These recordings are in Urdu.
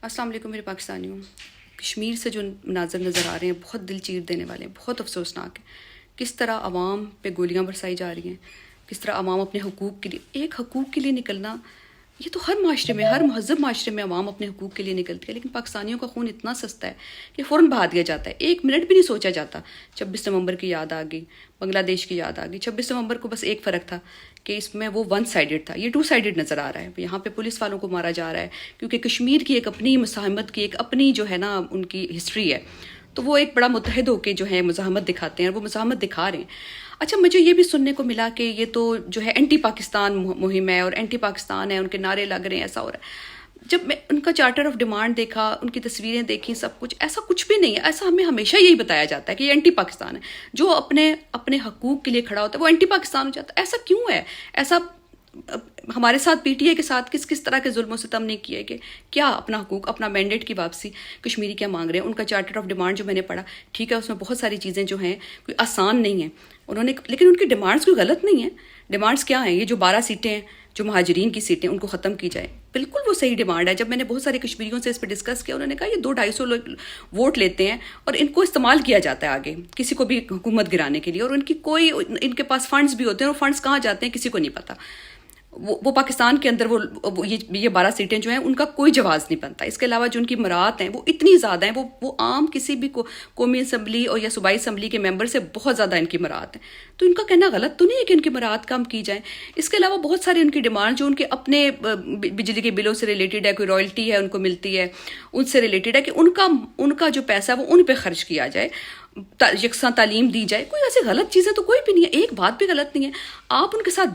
السلام علیکم میرے پاکستانیوں. کشمیر سے جو مناظر نظر آ رہے ہیں بہت دل چیر دینے والے ہیں، بہت افسوسناک ہیں. کس طرح عوام پہ گولیاں برسائی جا رہی ہیں، کس طرح عوام اپنے حقوق کے لیے، ایک حقوق کے لیے نکلنا، یہ تو ہر معاشرے میں، ہر مہذب معاشرے میں عوام اپنے حقوق کے لیے نکلتی ہے، لیکن پاکستانیوں کا خون اتنا سستا ہے کہ فوراً بہا دیا جاتا ہے. ایک منٹ بھی نہیں سوچا جاتا. 26 نومبر کی یاد آ گئی، بنگلہ دیش کی یاد آ گئی. 26 نومبر کو بس ایک فرق تھا کہ اس میں وہ ون سائیڈڈ تھا، یہ ٹو سائیڈڈ نظر آ رہا ہے. یہاں پہ پولیس والوں کو مارا جا رہا ہے کیونکہ کشمیر کی ایک اپنی مزاحمت کی، ایک اپنی جو ہے نا ان کی ہسٹری ہے، تو وہ ایک بڑا متحد ہو کے جو ہے مزاحمت دکھاتے ہیں، اور وہ مزاحمت دکھا رہے ہیں. اچھا، مجھے یہ بھی سننے کو ملا کہ یہ تو جو ہے اینٹی پاکستان مہم ہے اور اینٹی پاکستان ہے، ان کے نعرے لگ رہے ہیں، ایسا ہو رہا ہے. جب میں ان کا چارٹر آف ڈیمانڈ دیکھا، ان کی تصویریں دیکھی، سب کچھ ایسا کچھ بھی نہیں ہے. ایسا ہمیں ہمیشہ یہی بتایا جاتا ہے کہ یہ اینٹی پاکستان ہے. جو اپنے حقوق کے لیے کھڑا ہوتا ہے وہ اینٹی پاکستان ہو جاتا ہے. ایسا کیوں ہے؟ ایسا ہمارے ساتھ پی ٹی آئی کے ساتھ کس طرح کے ظلم و ستم نہیں کیے کہ کیا اپنا حقوق، اپنا مینڈیٹ کی واپسی کشمیری کیا مانگ رہے ہیں. ان کا چارٹر آف ڈیمانڈ جو میں نے پڑھا، ٹھیک ہے اس میں بہت ساری چیزیں جو ہیں کوئی آسان نہیں ہیں انہوں نے، لیکن ان کی ڈیمانڈس کوئی غلط نہیں ہیں. ڈیمانڈس کیا ہیں؟ یہ جو 12 سیٹیں ہیں جو مہاجرین کی سیٹیں، ان کو ختم کی جائے، بالکل وہ صحیح ڈیمانڈ ہے. جب میں نے بہت سارے کشمیریوں سے اس پہ ڈسکس کیا، انہوں نے کہا یہ 200-250 لوگ ووٹ لیتے ہیں اور ان کو استعمال کیا جاتا ہے آگے کسی کو بھی حکومت گرانے کے لیے، اور ان کے پاس فنڈز بھی ہوتے ہیں، اور فنڈز کہاں جاتے ہیں کسی کو نہیں پتہ. وہ پاکستان کے اندر یہ 12 سیٹیں جو ہیں ان کا کوئی جواز نہیں بنتا. اس کے علاوہ جو ان کی مراعات ہیں وہ اتنی زیادہ ہیں، وہ عام کسی بھی قومی اسمبلی اور یا صوبائی اسمبلی کے ممبر سے بہت زیادہ ان کی مراعات ہیں. تو ان کا کہنا غلط تو نہیں ہے کہ ان کی مراعات کم کی جائیں. اس کے علاوہ بہت ساری ان کی ڈیمانڈ جو ان کے اپنے بجلی کے بلوں سے ریلیٹڈ ہے، کوئی رائلٹی ہے ان کو ملتی ہے، ان سے ریلیٹڈ ہے کہ ان کا جو پیسہ وہ ان پہ خرچ کیا جائے، یکساں تعلیم دی جائے. کوئی ایسی غلط چیزیں تو کوئی بھی نہیں ہے، ایک بات بھی غلط نہیں ہے. آپ ان کے ساتھ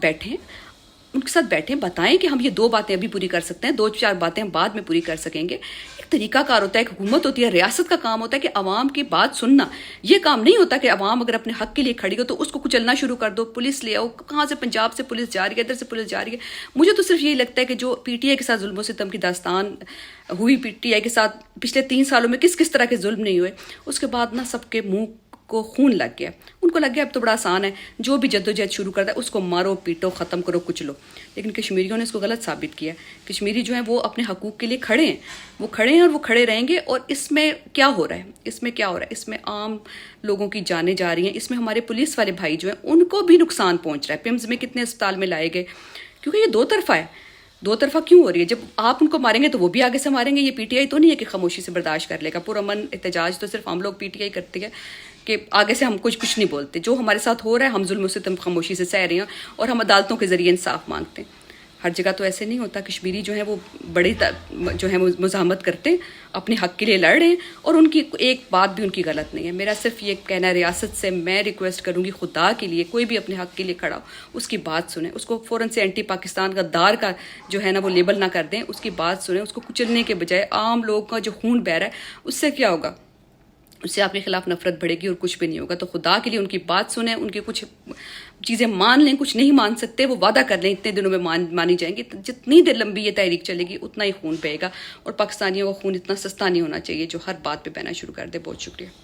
بیٹھیں، بتائیں کہ ہم یہ 2 باتیں ابھی پوری کر سکتے ہیں، 2-4 باتیں ہم بعد میں پوری کر سکیں گے. ایک طریقہ کار ہوتا ہے، ایک حکومت ہوتی ہے، ریاست کا کام ہوتا ہے کہ عوام کی بات سننا. یہ کام نہیں ہوتا کہ عوام اگر اپنے حق کے لیے کھڑی ہو تو اس کو کچلنا شروع کر دو، پولیس لے آؤ. کہاں سے پنجاب سے پولیس جا رہی ہے، ادھر سے پولیس جا رہی ہے. مجھے تو صرف یہی لگتا ہے کہ جو پی ٹی آئی کے ساتھ ظلم و ستم کی داستان ہوئی، پی ٹی آئی کے ساتھ پچھلے 3 سالوں میں کس طرح کے ظلم نہیں ہوئے، اس کے بعد نا سب کے منہ کو خون لگ گیا. ان کو لگ گیا اب تو بڑا آسان ہے، جو بھی جدوجہد شروع کرتا ہے اس کو مارو پیٹو، ختم کرو، کچلو. لیکن کشمیریوں نے اس کو غلط ثابت کیا. کشمیری جو ہیں وہ اپنے حقوق کے لیے کھڑے ہیں، وہ کھڑے ہیں اور وہ کھڑے رہیں گے. اور اس میں کیا ہو رہا ہے؟ اس میں عام لوگوں کی جانیں جا رہی ہیں. اس میں ہمارے پولیس والے بھائی جو ہیں ان کو بھی نقصان پہنچ رہا ہے. پمز میں کتنے اسپتال میں لائے گئے، کیونکہ یہ 2 طرفہ ہے. 2 طرفہ کیوں ہو رہی ہے؟ جب آپ ان کو ماریں گے تو وہ بھی آگے سے ماریں گے. یہ پی ٹی آئی تو نہیں ہے کہ خاموشی سے برداشت کر لے گا. پرامن احتجاج تو صرف ہم لوگ پی ٹی آئی کرتی ہے کہ آگے سے ہم کچھ نہیں بولتے. جو ہمارے ساتھ ہو رہا ہے ہم ظلم و ستم خاموشی سے سہ رہے ہیں اور ہم عدالتوں کے ذریعے انصاف مانگتے ہیں. ہر جگہ تو ایسے نہیں ہوتا. کشمیری جو ہیں وہ بڑی جو ہے مزاحمت کرتے ہیں، اپنے حق کے لیے لڑ رہے ہیں، اور ان کی ایک بات بھی ان کی غلط نہیں ہے. میرا صرف یہ کہنا ہے، ریاست سے میں ریکویسٹ کروں گی خدا کے لیے کوئی بھی اپنے حق کے لیے کھڑا ہو اس کی بات سنیں. اس کو فوراً سے اینٹی پاکستان کا دار کا جو ہے نا وہ لیبل نہ کر دیں. اس کی بات سنیں. اس کو کچلنے کے بجائے عام لوگوں کا جو خون بہہ رہا ہے اس سے کیا ہوگا؟ اس سے آپ کے خلاف نفرت بڑھے گی اور کچھ بھی نہیں ہوگا. تو خدا کے لیے ان کی بات سنیں، ان کی کچھ چیزیں مان لیں. کچھ نہیں مان سکتے وہ وعدہ کر لیں اتنے دنوں میں مانی جائیں گی. جتنی دیر لمبی یہ تحریک چلے گی اتنا ہی خون بہے گا، اور پاکستانیوں کا خون اتنا سستا نہیں ہونا چاہیے جو ہر بات پہ بہنا شروع کر دے. بہت شکریہ.